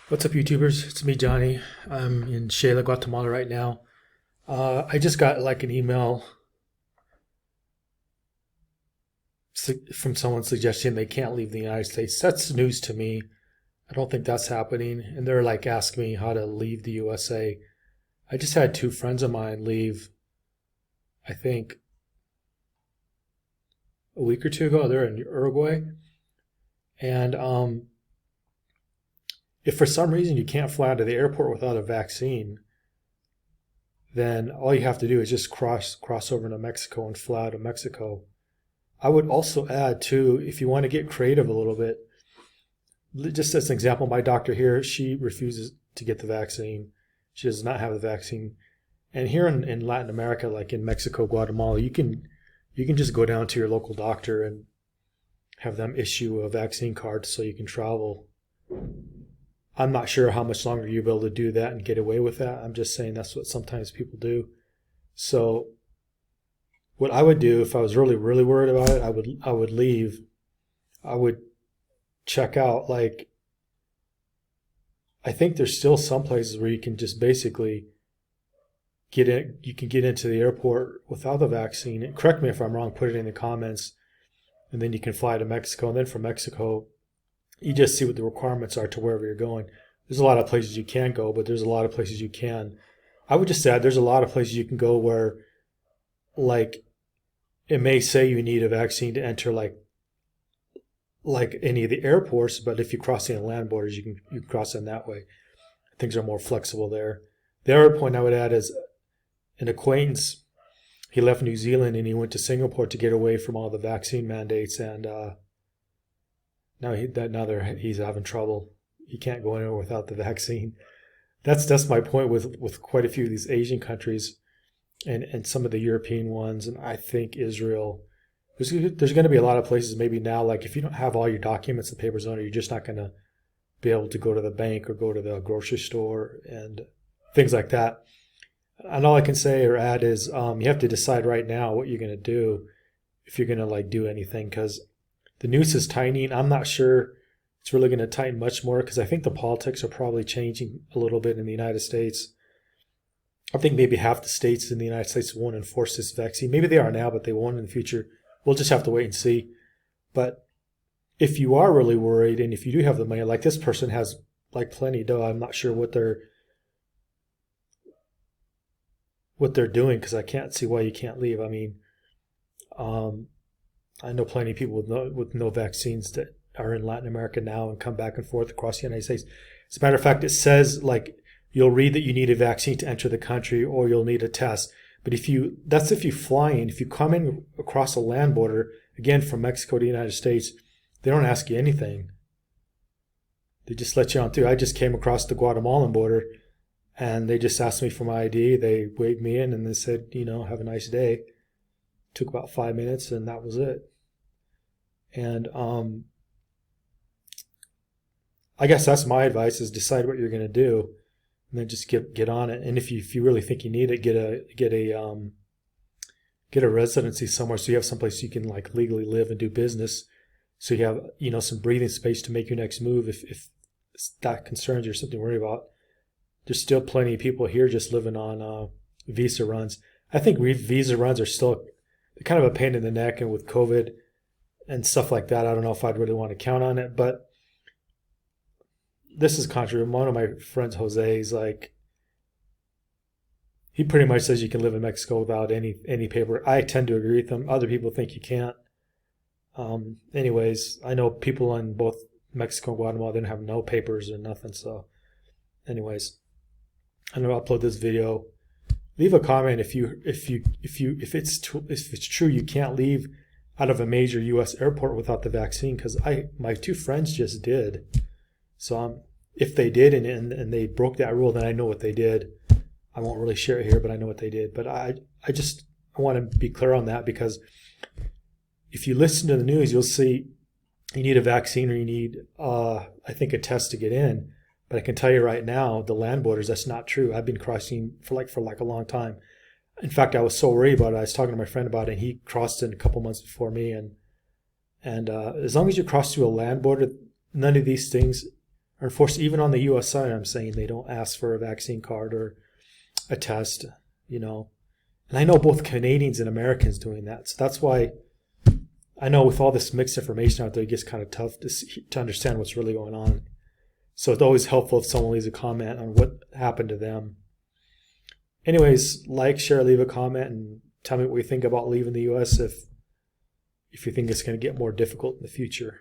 What's up, YouTubers? It's me, Johnny. I'm in Shela, Guatemala right now. I just got like an email from someone suggesting they can't leave the United States. That's news to me. I don't think that's happening. And they're like asking me how to leave the USA. I just had two friends of mine leave, I think, a week or two ago. They're in Uruguay. And if for some reason you can't fly out of the airport without a vaccine, then all you have to do is just cross over into Mexico and fly out of Mexico. I would also add too, if you want to get creative a little bit, just as an example, my doctor here, she refuses to get the vaccine. She does not have the vaccine. And here in Latin America, like in Mexico, Guatemala, you can just go down to your local doctor and have them issue a vaccine card so you can travel. I'm not sure how much longer you'll be able to do that and get away with that. I'm just saying that's what sometimes people do. So what I would do if I was really, really worried about it, I would leave. I would check out, like, I think there's still some places where you can just basically get in, you can get into the airport without the vaccine. And correct me if I'm wrong, put it in the comments, and then you can fly to Mexico, and then from Mexico you just see what the requirements are to wherever you're going. There's a lot of places you can't go, but there's a lot of places you can. I would just add there's a lot of places you can go where, like, it may say you need a vaccine to enter, like any of the airports, but if you cross any land borders, you can cross in that way. Things are more flexible there. The other point I would add is an acquaintance. He left New Zealand and he went to Singapore to get away from all the vaccine mandates, and he's having trouble. He can't go anywhere without the vaccine. That's my point with quite a few of these Asian countries and some of the European ones, and I think Israel. There's going to be a lot of places maybe now, like if you don't have all your documents and papers on it, you're just not going to be able to go to the bank or go to the grocery store and things like that. And all I can say or add is you have to decide right now what you're going to do if you're going to like do anything, because the noose is tightening. I'm not sure it's really going to tighten much more because I think the politics are probably changing a little bit in the United States. I think maybe half the states in the United States won't enforce this vaccine. Maybe they are now, but they won't in the future. We'll just have to wait and see. But if you are really worried and if you do have the money, like this person has like plenty of dough, I'm not sure what they're doing because I can't see why you can't leave. I mean, I know plenty of people with no vaccines that are in Latin America now and come back and forth across the United States. As a matter of fact, it says like you'll read that you need a vaccine to enter the country or you'll need a test. But if you fly in, if you come in across a land border, again from Mexico to the United States, they don't ask you anything. They just let you on through. I just came across the Guatemalan border and they just asked me for my ID. They waved me in and they said, have a nice day. Took about 5 minutes and that was it. And I guess that's my advice: is decide what you're going to do, and then just get on it. And if you really think you need it, get a residency somewhere so you have someplace you can like legally live and do business. So you have some breathing space to make your next move if that concerns you or something to worry about. There's still plenty of people here just living on visa runs. I think visa runs are still kind of a pain in the neck, and with COVID and stuff like that, I don't know if I'd really want to count on it. But this is controversial. One of my friends, Jose, he's like, he pretty much says you can live in Mexico without any paper. I tend to agree with him. Other people think you can't. Anyways, I know people in both Mexico and Guatemala didn't have no papers or nothing. So, anyways, I'm gonna upload this video. Leave a comment if it's true you can't leave out of a major U.S. airport without the vaccine, because my two friends just did. So if they did and they broke that rule, then I know what they did. I won't really share it here, but I know what they did. But I want to be clear on that, because if you listen to the news, you'll see you need a vaccine or you need, I think, a test to get in. But I can tell you right now, the land borders, that's not true. I've been crossing for like a long time. In fact, I was so worried about it. I was talking to my friend about it, and he crossed it a couple months before me. And as long as you cross through a land border, none of these things Unfortunately, even on the U.S. side, I'm saying they don't ask for a vaccine card or a test, you know. And I know both Canadians and Americans doing that. So that's why I know with all this mixed information out there, it gets kind of tough to understand what's really going on. So it's always helpful if someone leaves a comment on what happened to them. Anyways, like, share, leave a comment, and tell me what you think about leaving the U.S. if you think it's going to get more difficult in the future.